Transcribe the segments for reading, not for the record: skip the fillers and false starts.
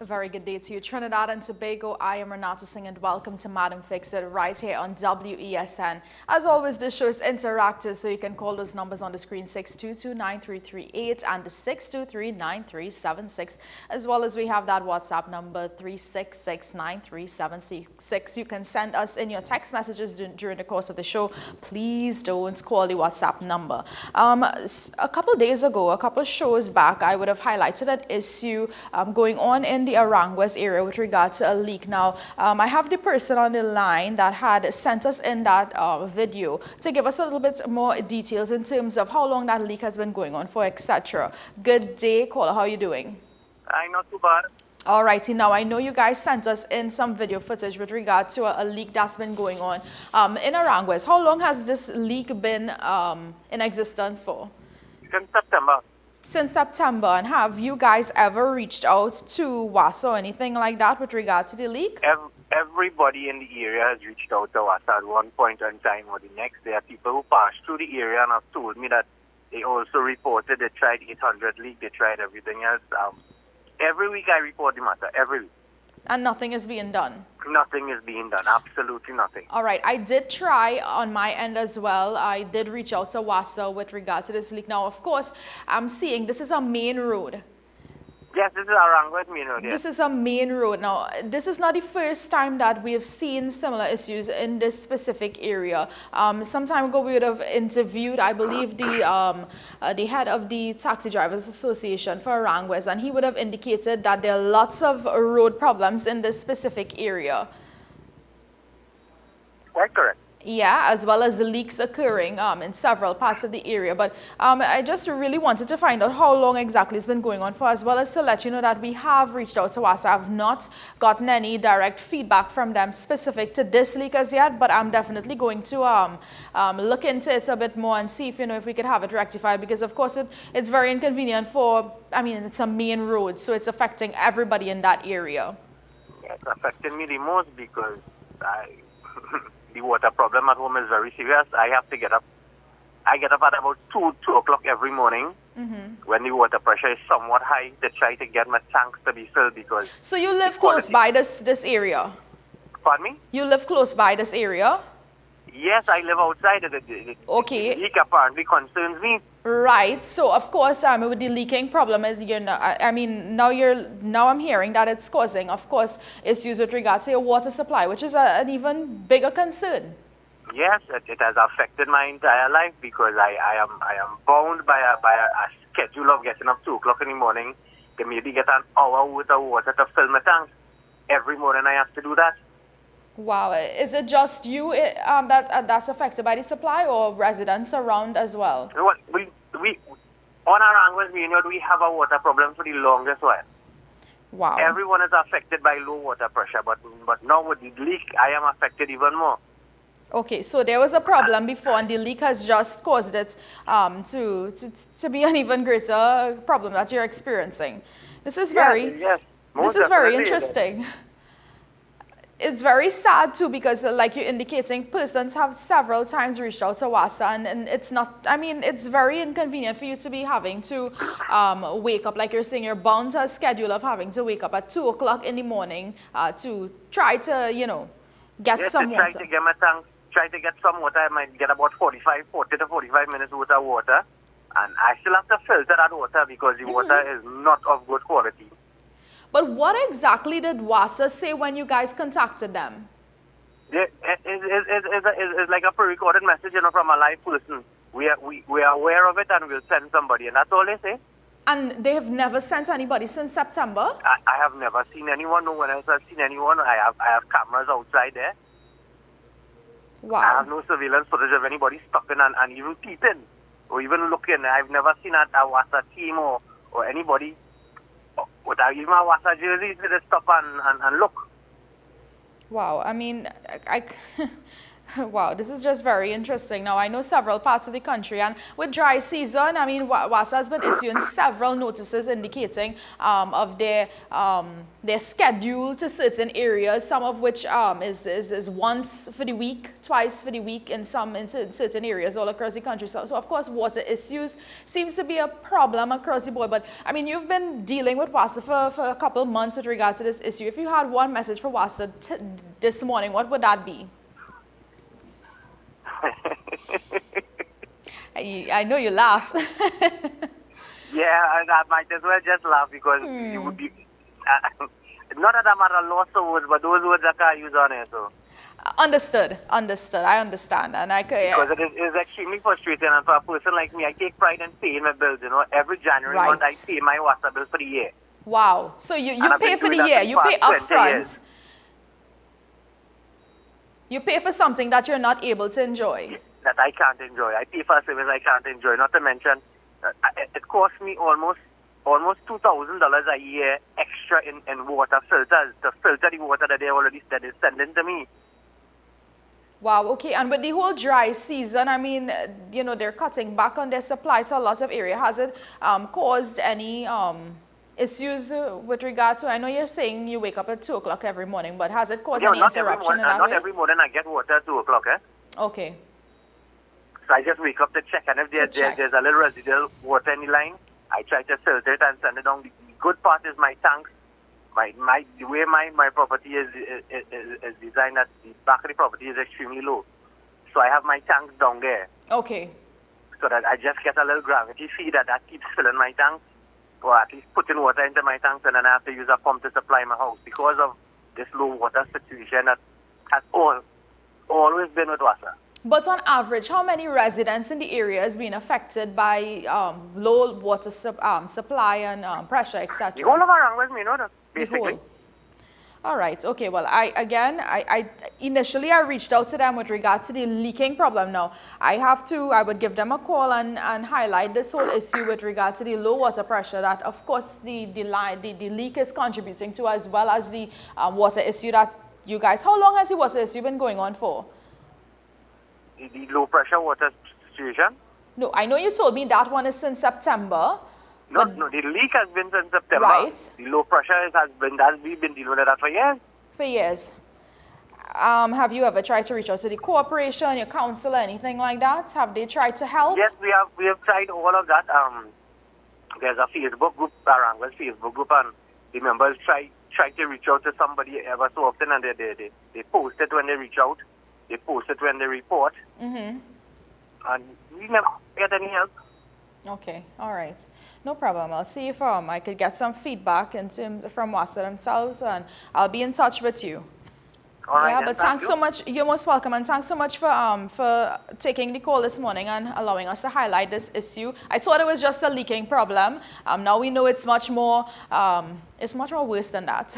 Very good day to you, Trinidad and Tobago. I am Renata Singh and welcome to Madam Fixit right here on WESN. As always, this show is interactive, so you can call those numbers on the screen 622-9338 and the 623-9376, as well as we have that WhatsApp number 366-9376. You can send us in your text messages during the course of the show. Please don't call the WhatsApp number. A couple days ago, a couple shows back, I would have highlighted an issue going on in the Aranguez area with regard to a leak. Now, I have the person on the line that had sent us in that video to give us a little bit more details in terms of how long that leak has been going on for, etc. Good day, caller. How are you doing? I'm not too bad. All righty. Now, I know you guys sent us in some video footage with regard to a leak that's been going on in Aranguez. How long has this leak been in existence for? Since September. Since September. And have you guys ever reached out to WASA or anything like that with regard to the leak? Everybody in the area has reached out to WASA at one point in time or the next. There are people who passed through the area and have told me that they also reported they tried 800 leak, they tried everything else. Every week I report the matter, every week. And nothing is being done? Nothing is being done, absolutely nothing. All right, I did try on my end as well. I did reach out to WASA with regard to this leak. Now, of course, I'm seeing this is a main road. Yes, this is Aranguez main road. Yes. This is a main road. Now, this is not the first time that we have seen similar issues in this specific area. Some time ago, we would have interviewed, I believe, the head of the Taxi Drivers Association for Aranguez, and he would have indicated that there are lots of road problems in this specific area. Quite correct. Yeah, as well as the leaks occurring in several parts of the area. But I just really wanted to find out how long exactly it's been going on for, as well as to let you know that we have reached out to WASA. I have not gotten any direct feedback from them specific to this leak as yet, but I'm definitely going to look into it a bit more and see if, if we could have it rectified, because of course it's very inconvenient for, it's a main road, so it's affecting everybody in that area. Yeah, it's affecting me the most because the water problem at home is very serious. I have to get up. I get up at about 2 o'clock every morning when the water pressure is somewhat high to try to get my tanks to be filled because... So you live close by this area? Pardon me? You live close by this area? Yes, I live outside. Okay. The leak apparently concerns me. Right. So of course, with the leaking problem, now I'm hearing that it's causing, of course, issues with regard to your water supply, which is an even bigger concern. Yes, it has affected my entire life because I am bound by a schedule of getting up 2 o'clock in the morning to maybe get an hour worth of water to fill my tanks. Every morning I have to do that. Wow. Is it just you that's affected by the supply, or residents around as well? We on Aranguez main road, we have a water problem for the longest while. Wow. Everyone is affected by low water pressure, but now with the leak, I am affected even more. Okay, so there was a problem before, and the leak has just caused it to be an even greater problem that you're experiencing. This is very interesting. It's very sad too, because like you're indicating, persons have several times reached out to WASA, and it's not, it's very inconvenient for you to be having to wake up, like you're saying, you're bound to a schedule of having to wake up at 2 o'clock in the morning to try to, get some water. Try to get my tank, try to get some water. I might get about 40 to 45 minutes worth of water, and I still have to filter that water because the water is not of good quality. But what exactly did WASA say when you guys contacted them? It's like a pre-recorded message, from a live person. We are aware of it and we'll send somebody, and that's all they say. And they have never sent anybody since September? I have never seen anyone. No one else has seen anyone. I have cameras outside there. Wow. I have no surveillance footage of anybody stopping and even peeping or even looking. I've never seen a WASA team or anybody without even a WASA jersey to stop and look. Wow. Wow, this is just very interesting. Now, I know several parts of the country, and with dry season, I mean, WASA has been issuing several notices indicating of their schedule to certain areas, some of which is once for the week, twice for the week in certain areas all across the country. So, of course, water issues seems to be a problem across the board. But, I mean, you've been dealing with WASA for a couple of months with regards to this issue. If you had one message for WASA this morning, what would that be? I know you laugh. Yeah, I might as well just laugh because you would be. Not that I'm at a loss of words, but those words I can't use on it. So. Understood. I understand, and because it is extremely frustrating, and for a person like me, I take pride in paying my bills. You know, every January month I pay my water bill for the year. Wow! So you pay for the year. You pay upfront. You pay for something that you're not able to enjoy. That I can't enjoy. I pay for a service I can't enjoy. Not to mention, it costs me almost $2,000 a year extra in water filters to filter the water that that is sending to me. Wow. Okay. And with the whole dry season, I mean, you know, they're cutting back on their supply to a lot of area. Has it caused any issues with regard to? I know you're saying you wake up at 2 o'clock every morning, but has it caused any interruption in that way? Not every morning I get water at 2 o'clock. Okay. So I just wake up to check, and if there's a little residual water in the line, I try to filter it and send it down. The good part is my tanks. The way my property is designed, that the back of the property is extremely low. So I have my tanks down there. Okay. So that I just get a little gravity feed that keeps filling my tanks, or at least putting water into my tanks, and then I have to use a pump to supply my house because of this low water situation that has always been with WASA. But on average, how many residents in the area has been affected by low water supply and pressure, etc.? The whole of Aranguez, you know that, basically. All right. Okay. Well, I initially reached out to them with regard to the leaking problem. Now, I would give them a call and highlight this whole issue with regard to the low water pressure that, of course, the leak is contributing to, as well as the water issue that you guys. How long has the water issue been going on for? The low pressure water situation? No, I know you told me that one is since September. No, the leak has been since September. Right. The low pressure we've been dealing with that for years. For years. Have you ever tried to reach out to the corporation, your council, anything like that? Have they tried to help? Yes, we have tried all of that. There's a Facebook group, Aranguez Facebook group, and the members try to reach out to somebody ever so often, and they post it when they reach out. They post it when they report. Mm-hmm. And we never get any help. Okay, all right. No problem. I'll see if I could get some feedback from WASA themselves, and I'll be in touch with you. All right, yeah, but thanks so much. You're most welcome, and thanks so much for taking the call this morning and allowing us to highlight this issue. I thought it was just a leaking problem. Now we know it's much more worse than that.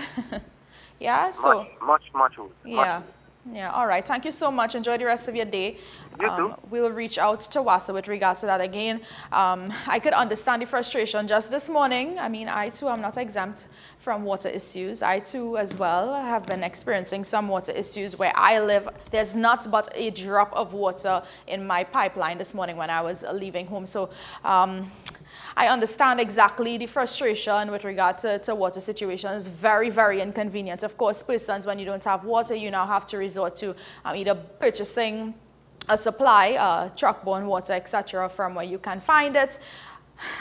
Yeah. So much worse. Yeah. Yeah, all right. Thank you so much. Enjoy the rest of your day. You too. We'll reach out to WASA with regards to that again. I could understand the frustration just this morning. I mean, I too am not exempt from water issues. I too as well have been experiencing some water issues where I live. There's not but a drop of water in my pipeline this morning when I was leaving home. So I understand exactly the frustration with regard to water situations. Very, very inconvenient. Of course, persons, when you don't have water, you now have to resort to either purchasing a supply, truck-borne water, etc., from where you can find it.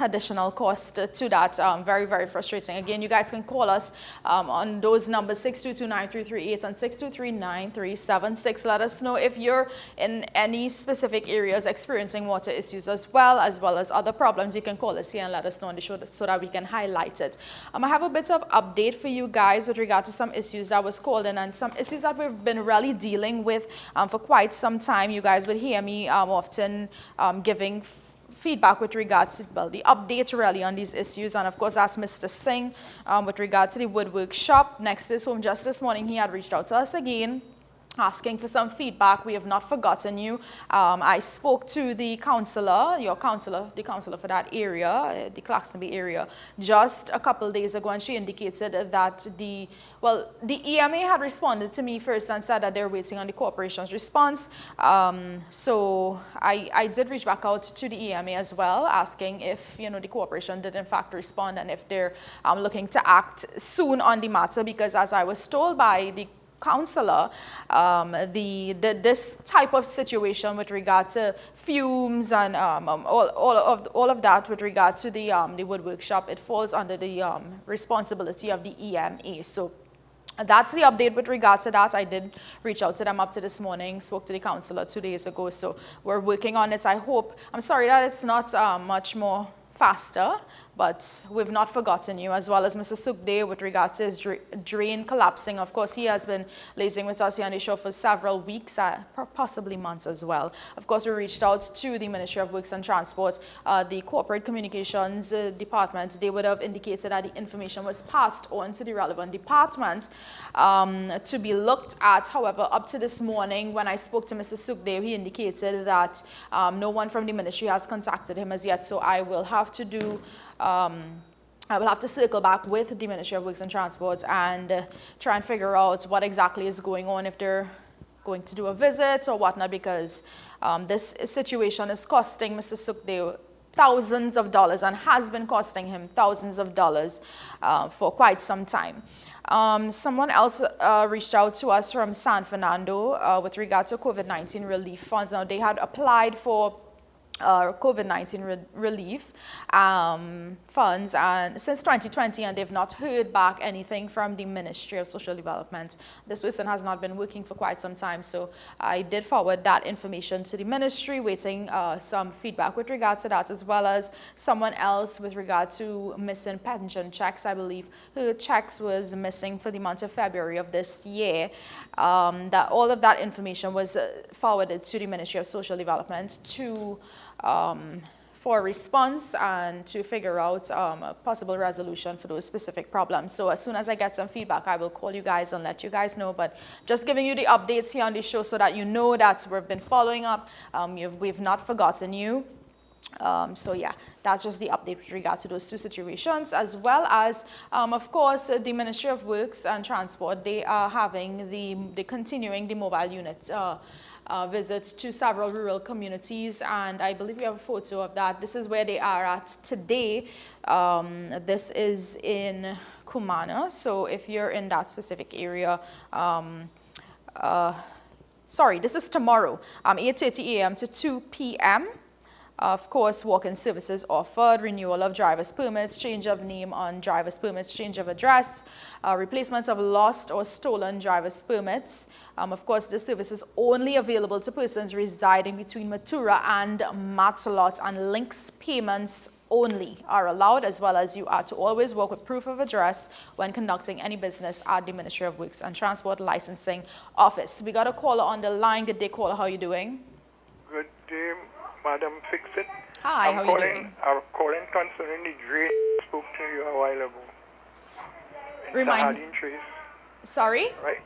Additional cost to that. Very, very frustrating. Again, you guys can call us on those numbers, 622-9338 and 623-9376. Let us know if you're in any specific areas experiencing water issues as well as other problems. You can call us here and let us know on the show so that we can highlight it. I have a bit of update for you guys with regard to some issues that was called in and some issues that we've been really dealing with for quite some time. You guys would hear me often giving feedback with regards to, well, the updates really on these issues. And of course, that's Mr. Singh with regard to the woodwork shop next to his home. Just this morning, he had reached out to us again asking for some feedback. We have not forgotten you. I spoke to the councillor, the councillor for that area, the Claxtonby area, just a couple of days ago, and she indicated that the EMA had responded to me first and said that they're waiting on the corporation's response. So I did reach back out to the EMA as well, asking if the corporation did in fact respond and if they're looking to act soon on the matter, because as I was told by the councillor, this type of situation with regard to fumes and all of that with regard to the wood workshop, it falls under the responsibility of the EMA. So that's the update with regard to that. I did reach out to them up to this morning, spoke to the councillor 2 days ago, so we're working on it. I'm sorry that it's not much more faster, but we've not forgotten you, as well as Mr. Sukde with regard to his drain collapsing. Of course, he has been liaising with us here on the show for several weeks, possibly months as well. Of course, we reached out to the Ministry of Works and Transport, the Corporate Communications Department. They would have indicated that the information was passed on to the relevant department to be looked at. However, up to this morning, when I spoke to Mr. Sukde, he indicated that no one from the ministry has contacted him as yet, so I will have to do I will have to circle back with the Ministry of Works and Transport and try and figure out what exactly is going on, if they're going to do a visit or whatnot, because this situation is costing Mr. Sukde thousands of dollars and has been costing him thousands of dollars for quite some time. Someone else reached out to us from San Fernando with regard to COVID-19 relief funds. Now, they had applied for COVID-19 relief funds and since 2020, and they've not heard back anything from the Ministry of Social Development. This person has not been working for quite some time, so I did forward that information to the ministry, waiting some feedback with regard to that, as well as someone else with regard to missing pension checks. I believe her checks was missing for the month of February of this year. That all of that information was forwarded to the Ministry of Social Development for a response and to figure out a possible resolution for those specific problems. So as soon as I get some feedback, I will call you guys and let you guys know. But just giving you the updates here on the show so that you know that we've been following up. We've not forgotten you. So yeah, that's just the update with regard to those two situations, as well as, of course, the Ministry of Works and Transport. They are having continuing the mobile unit visit to several rural communities, and I believe we have a photo of that. This is where they are at today. This is in Kumana, so if you're in that specific area, sorry, this is tomorrow, 8:30 a.m. to 2 p.m. Of course, walk-in services offered, renewal of driver's permits, change of name on driver's permits, change of address, replacement of lost or stolen driver's permits. Of course, this service is only available to persons residing between Matura and Matsalot, and links payments only are allowed, as well as you are to always work with proof of address when conducting any business at the Ministry of Works and Transport Licensing Office. We got a caller on the line. Good day, caller. How are you doing? Good day, Madam Fixit. Hi, how are you doing? I'm calling concerning the drain I spoke to you a while ago. Remind me. Sorry? Right.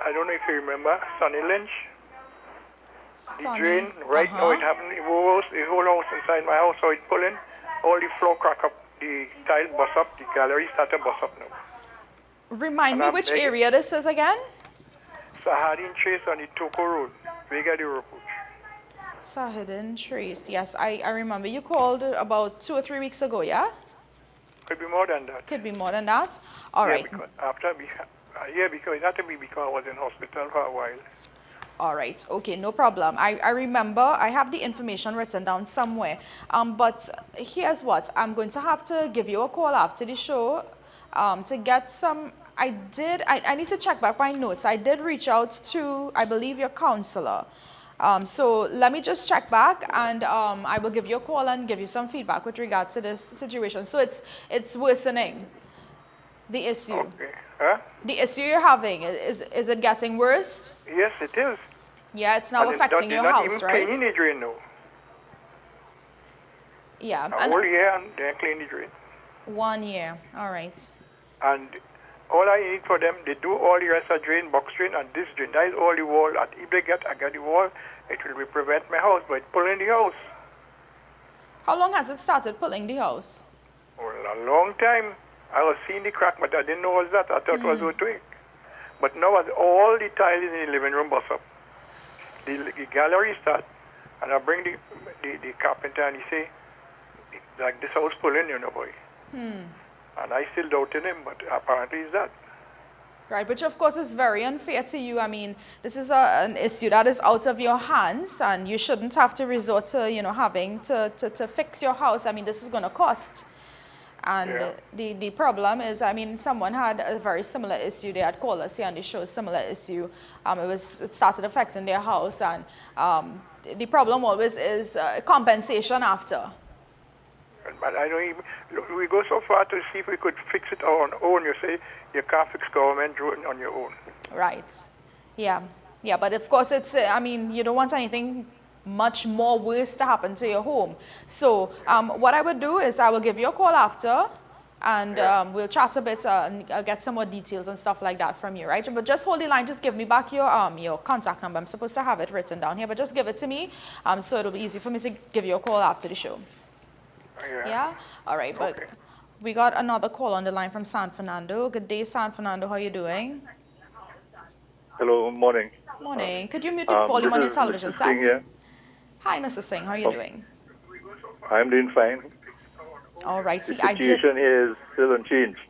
I don't know if you remember Sonny Lynch. The drain, right now it happened, the whole house inside my house, so it pulling, all the floor crack up, the tile bust up, the gallery started bust up now. Remind me which area this is again? Sahadin Trace on the Toko Road, Vega de Ropuch. Sahadin Trace, yes, I remember. You called about 2 or 3 weeks ago, yeah? Could be more than that. Could be more than that? All right. Because because it had to be because I was in hospital for a while. All right, okay, no problem. I remember, I have the information written down somewhere. But here's what, I'm going to have to give you a call after the show to get some, I need to check back my notes. I did reach out to, I believe, your counselor. So let me just check back, and I will give you a call and give you some feedback with regard to this situation. So it's worsening, the issue. Okay. Huh? The issue you're having, is it getting worse? Yes, it is. Yeah, it's now affecting your house, right? Cleaning the drain now. Yeah. A whole year and then clean the drain. 1 year, all right. And All I need for them, they do all the rest of drain, box drain, and this drain. That is all the wall. And if I get the wall, it will prevent my house by pulling the house. How long has it started pulling the house? Well, a long time. I was seeing the crack, but I didn't know what was that. I thought it was a twig. But now all the tiles in the living room bust up. The gallery start, and I bring the carpenter and he say, like this house pulling, boy. And I still doubted him, but apparently it's that. Right, which of course is very unfair to you. I mean, this is an issue that is out of your hands, and you shouldn't have to resort to, having to fix your house. I mean, this is going to cost. And the problem is, I mean, someone had a very similar issue. They had called us here and they showed a similar issue. It started affecting their house, and the problem always is compensation after. But I know we go so far to see if we could fix it on our own. You say you can't fix government road on your own. Right. Yeah. Yeah, but of course it's, I mean, you don't want anything much more worse to happen to your home. So what I would do is I will give you a call after, and we'll chat a bit and I'll get some more details and stuff like that from you, right? But just hold the line, just give me back your contact number. I'm supposed to have it written down here, but just give it to me so it'll be easy for me to give you a call after the show. Yeah? All right, but we got another call on the line from San Fernando. Good day, San Fernando. How are you doing? Hello, morning. Morning. Could you mute the volume on your television set? Hi, Mr. Singh. How are you doing? I'm doing fine. All right. The situation here is still unchanged.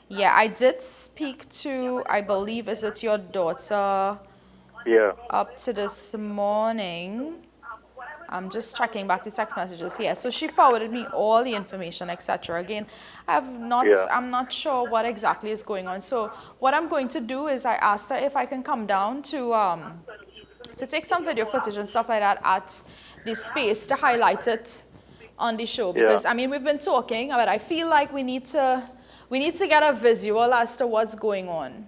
Yeah, I did speak to, I believe, is it your daughter? Yeah. Up to this morning. I'm just checking back the text messages here. So she forwarded me all the information, etc. Again, I'm not sure what exactly is going on. So what I'm going to do is I asked her if I can come down to take some video footage and stuff like that at the space to highlight it on the show. Because I mean, we've been talking, but I feel like we need to get a visual as to what's going on.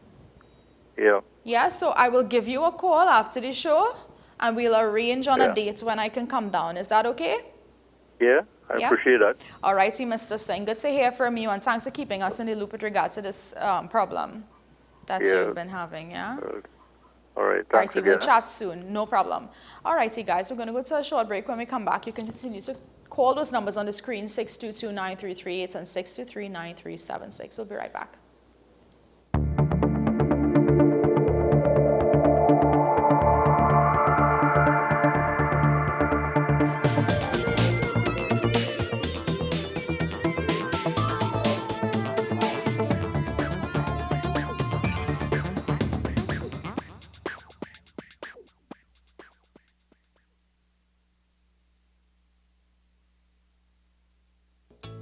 Yeah. Yeah. So I will give you a call after the show, and we'll arrange on a date when I can come down. Is that okay? Yeah, I appreciate that. All righty, Mr. Singh. Good to hear from you, and thanks for keeping us in the loop with regard to this problem that you've been having, yeah? All right, thanks again. We'll chat soon, no problem. All righty, guys, we're going to go to a short break. When we come back, you can continue to call those numbers on the screen, 622-9338 and 623-9376. We'll be right back.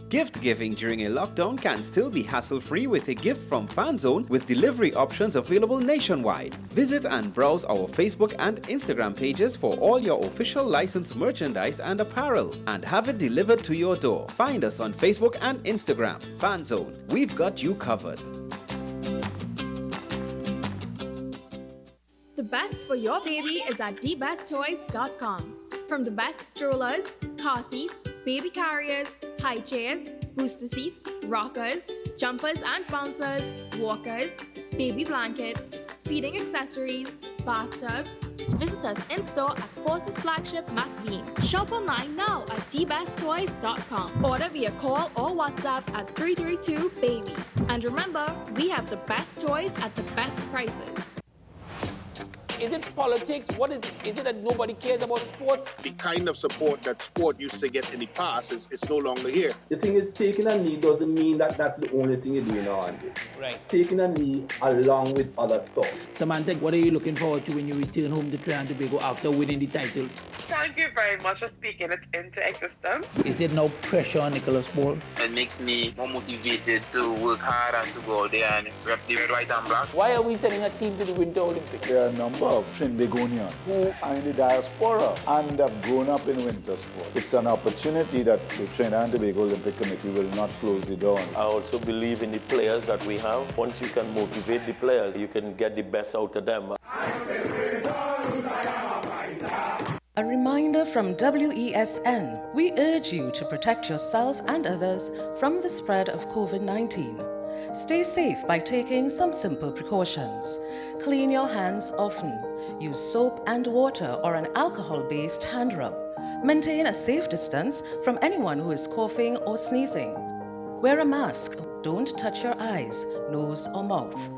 Gift giving during a lockdown can still be hassle-free with a gift from FanZone with delivery options available nationwide. Visit and browse our Facebook and Instagram pages for all your official licensed merchandise and apparel, and have it delivered to your door. Find us on Facebook and Instagram. FanZone, we've got you covered. The best for your baby is at thebesttoys.com. From the best strollers, car seats, baby carriers, high chairs, booster seats, rockers, jumpers and bouncers, walkers, baby blankets, feeding accessories, bathtubs. Visit us in-store at Forces Flagship McLean. Shop online now at thebesttoys.com. Order via call or WhatsApp at 332-BABY. And remember, we have the best toys at the best prices. Is it politics? What is it? Is it that nobody cares about sports? The kind of support that sport used to get in the past is no longer here. The thing is, taking a knee doesn't mean that that's the only thing you're doing now, Andre. Right. Taking a knee along with other stuff. Samantha, what are you looking forward to when you return home to Trinidad and Tobago after winning the title? Thank you very much for speaking it into existence. Is it no pressure on Nicholas Ball? It makes me more motivated to work hard and to go out there and rep the red, white and black. Why are we sending a team to the Winter Olympics? There are a number of Trinbagonians who are in the diaspora and have grown up in winter sport. It's an opportunity that the Trinidad and Tobago Olympic Committee will not close the door. I also believe in the players that we have. Once you can motivate the players, you can get the best out of them. A reminder from WESN. We urge you to protect yourself and others from the spread of COVID-19. Stay safe by taking some simple precautions. Clean your hands often. Use soap and water or an alcohol-based hand rub. Maintain a safe distance from anyone who is coughing or sneezing. Wear a mask. Don't touch your eyes, nose, or mouth.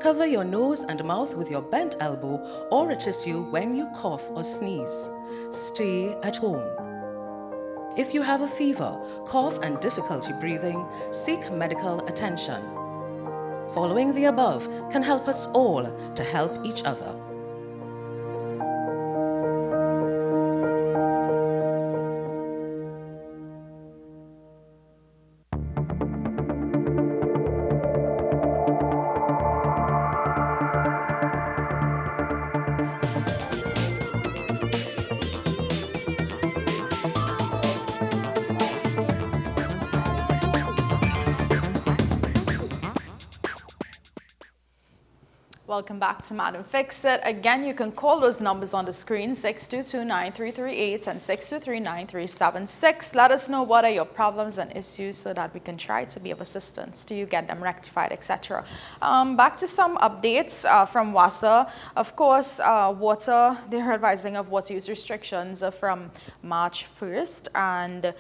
Cover your nose and mouth with your bent elbow or a tissue when you cough or sneeze. Stay at home. If you have a fever, cough, and difficulty breathing, seek medical attention. Following the above can help us all to help each other. Welcome back to Madam Fixit. Again, you can call those numbers on the screen, 622-9338 and 623-9376. Let us know what are your problems and issues so that we can try to be of assistance to you, get them rectified, etc. Back to some updates from WASA. Of course, water, they're advising of water use restrictions from March 1st, and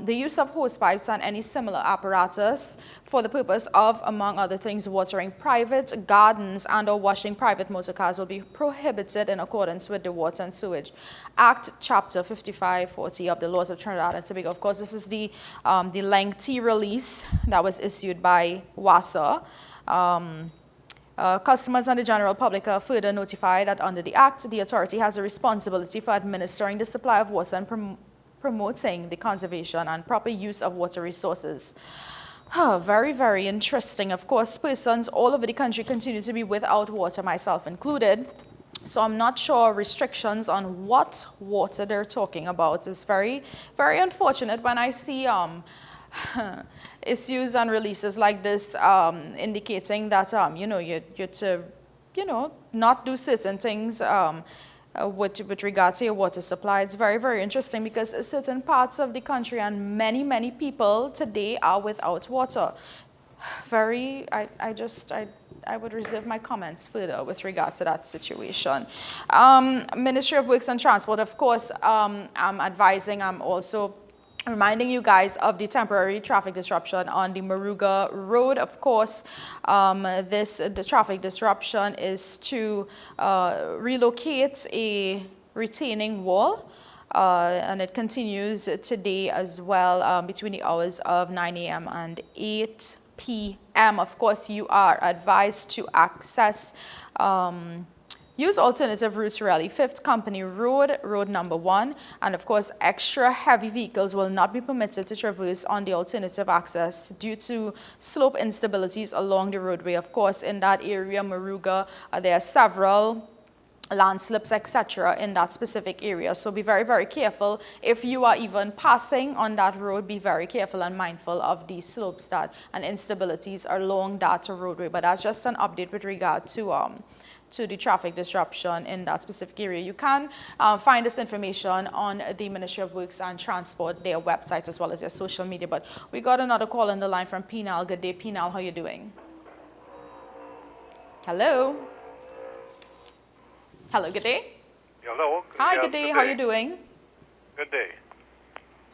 the use of hose pipes and any similar apparatus for the purpose of, among other things, watering private gardens and or washing private motor cars will be prohibited in accordance with the Water and Sewage Act, Chapter 5540 of the Laws of Trinidad and Tobago. Of course, this is the lengthy release that was issued by WASA. Customers and the general public are further notified that under the Act, the authority has a responsibility for administering the supply of water and promoting the conservation and proper use of water resources. Very, very interesting. Of course, persons all over the country continue to be without water, myself included. So I'm not sure restrictions on what water they're talking about. It's very, very unfortunate when I see issues and releases like this indicating that, you're to, not do certain things with regard to your water supply. It's very, very interesting because certain parts of the country and many, many people today are without water. I would reserve my comments further with regard to that situation. Ministry of Works and Transport, of course, I'm also reminding you guys of the temporary traffic disruption on the Moruga Road. Of course, the traffic disruption is to relocate a retaining wall, and it continues today as well between the hours of 9 a.m. and 8 p.m. Of course, you are advised to access use alternative routes really. 5th Company Road, road number 1, and of course extra heavy vehicles will not be permitted to traverse on the alternative access due to slope instabilities along the roadway. Of course, in that area, Moruga, there are several landslips, etc. in that specific area. So be very, very careful. If you are even passing on that road, be very careful and mindful of the slopes and instabilities along that roadway. But that's just an update with regard to the traffic disruption in that specific area. You can find this information on the Ministry of Works and Transport, their website, as well as their social media. But we got another call on the line from Penal. Good day, Penal. How are you doing? Hello? Hello, good day. Hello. Hi, good day. How are you doing? Good day.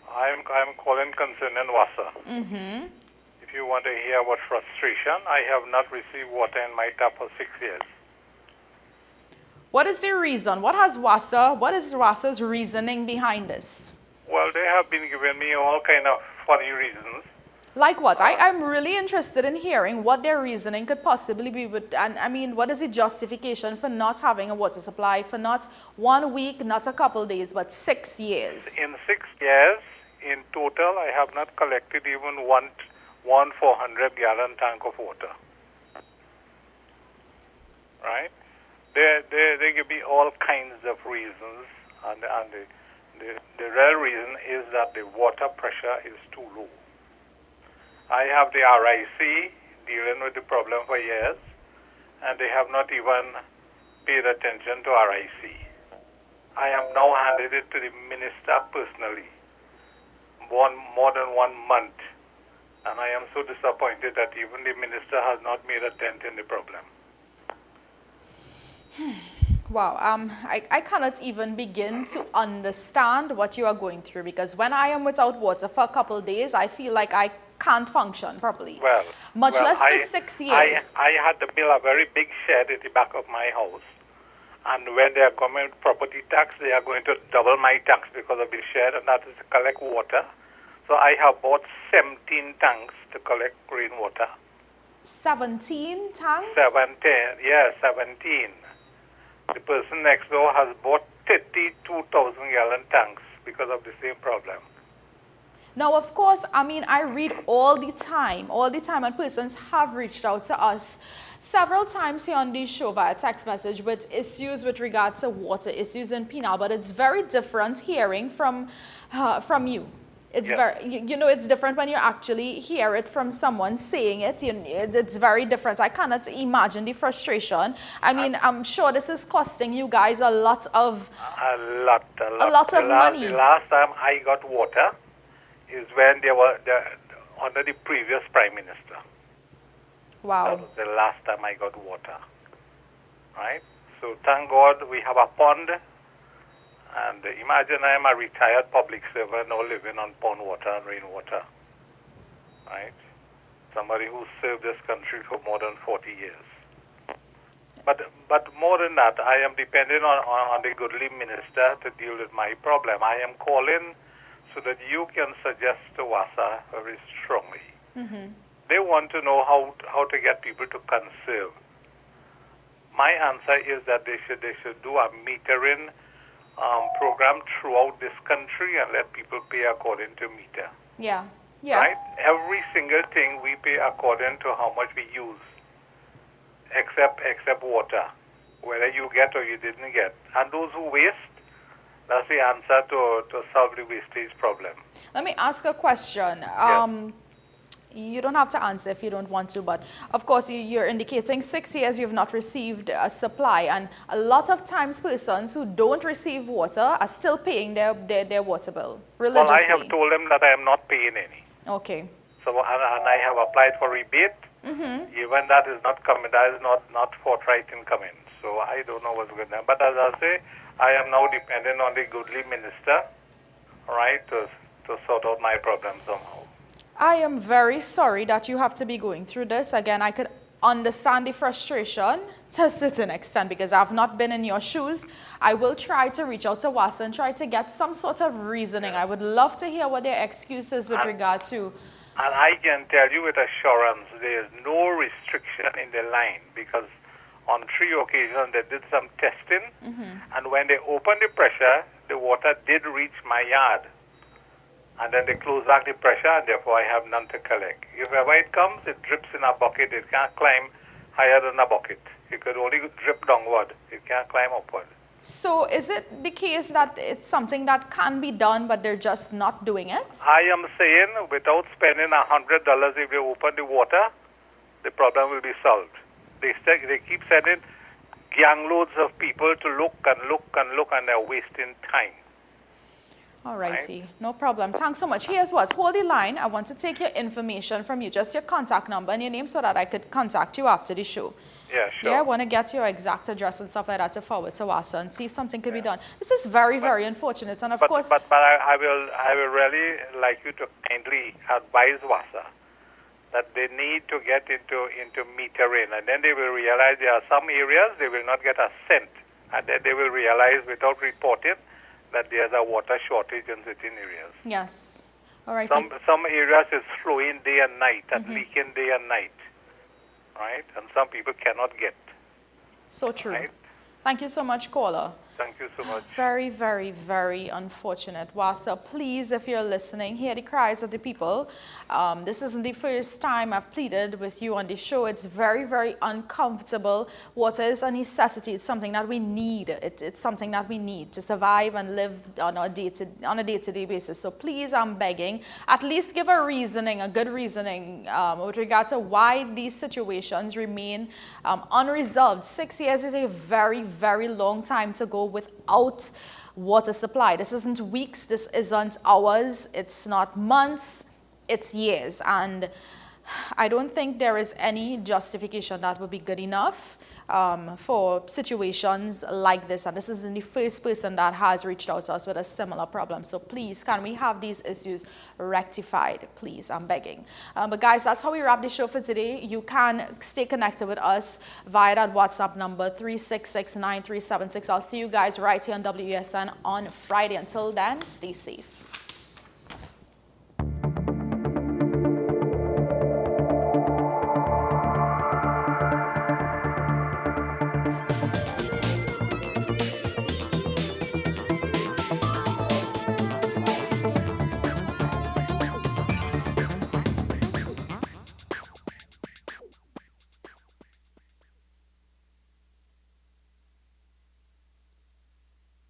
I'm calling concerning WASA. Mm-hmm. If you want to hear about frustration, I have not received water in my tap for 6 years. What is the reason? What is WASA's reasoning behind this? Well, they have been giving me all kind of funny reasons. Like what? I'm really interested in hearing what their reasoning could possibly be. And I mean, what is the justification for not having a water supply for not 1 week, not a couple days, but 6 years? In 6 years, in total, I have not collected even one 400-gallon tank of water. Right? They give me all kinds of reasons, and the real reason is that the water pressure is too low. I have the RIC dealing with the problem for years, and they have not even paid attention to RIC. I have now handed it to the minister personally, more than 1 month, And I am so disappointed that even the minister has not made a dent in the problem. Wow, I cannot even begin to understand what you are going through, because when I am without water for a couple of days, I feel like I can't function properly. Much less the 6 years. I had to build a very big shed at the back of my house. And when they are coming with property tax, they are going to double my tax because of the shed, and that is to collect water. So I have bought 17 tanks to collect rainwater. 17 tanks? 17, yeah, 17. The person next door has bought 32,000 gallon tanks because of the same problem. Now, of course, I mean, I read all the time, and persons have reached out to us several times here on the show via text message with issues with regard to water, issues in Penal, but it's very different hearing from you. It's it's different when you actually hear it from someone saying it. It's very different. I cannot imagine the frustration. I mean, I'm sure this is costing you guys a lot of money. The last time I got water is when they were under the previous Prime Minister. Wow. That was the last time I got water. Right? So thank God we have a pond. And imagine I am a retired public servant now living on pond water and rainwater. Right? Somebody who served this country for more than 40 years. But more than that, I am depending on the goodly minister to deal with my problem. I am calling so that you can suggest to WASA very strongly. Mm-hmm. They want to know how to get people to conserve. My answer is that they should do a metering program throughout this country and let people pay according to meter. Yeah. Right? Every single thing we pay according to how much we use, except water, whether you get or you didn't get. And those who waste, that's the answer to solve the wastage problem. Let me ask a question. You don't have to answer if you don't want to, but of course you're indicating 6 years you've not received a supply, and a lot of times persons who don't receive water are still paying their water bill religiously. Well, I have told them that I am not paying any. Okay. So and I have applied for rebate. Mm-hmm. Even that is not coming. That is not forthright in coming. So I don't know what's going on. But as I say, I am now dependent on the goodly minister, right, to sort out my problem somehow. I am very sorry that you have to be going through this. Again, I could understand the frustration to a certain extent because I've not been in your shoes. I will try to reach out to WASA and try to get some sort of reasoning. I would love to hear what their excuse is with regard to. And I can tell you with assurance there is no restriction in the line because on 3 occasions they did some testing, and when they opened the pressure, the water did reach my yard. And then they close back the pressure, and therefore I have none to collect. If ever it comes, it drips in a bucket. It can't climb higher than a bucket. It could only drip downward. It can't climb upward. So is it the case that it's something that can be done, but they're just not doing it? I am saying without spending $100 if they open the water, the problem will be solved. They keep sending gang loads of people to look, and they're wasting time. All righty, no problem. Thanks so much. Here's what, hold the line. I want to take your information from you, just your contact number and your name so that I could contact you after the show. Yeah, sure. Yeah, I want to get your exact address and stuff like that to forward to WASA and see if something could be done. This is very, very unfortunate, and of course... But I will really like you to kindly advise WASA that they need to get into metering, and then they will realize there are some areas they will not get a cent, and then they will realize without reporting that there's a water shortage in certain areas. Yes. All right. Some areas is flowing day and night and leaking day and night, right? And some people cannot get. So true. Right? Thank you so much, caller. Thank you so much. Very, very, very unfortunate. WASA, please, if you're listening, hear the cries of the people. This isn't the first time I've pleaded with you on the show. It's very, very uncomfortable. Water is a necessity. It's something that we need. It's something that we need to survive and live on a day-to-day basis. So please, I'm begging, at least give a reasoning, a good reasoning with regard to why these situations remain unresolved. 6 years is a very, very long time to go without water supply. This isn't weeks, this isn't hours, it's not months, it's years. And I don't think there is any justification that would be good enough for situations like this. And this isn't the first person that has reached out to us with a similar problem. So please, can we have these issues rectified? Please, I'm begging. But guys, that's how we wrap the show for today. You can stay connected with us via that WhatsApp number 366-9376. I'll see you guys right here on WESN on Friday. Until then, stay safe.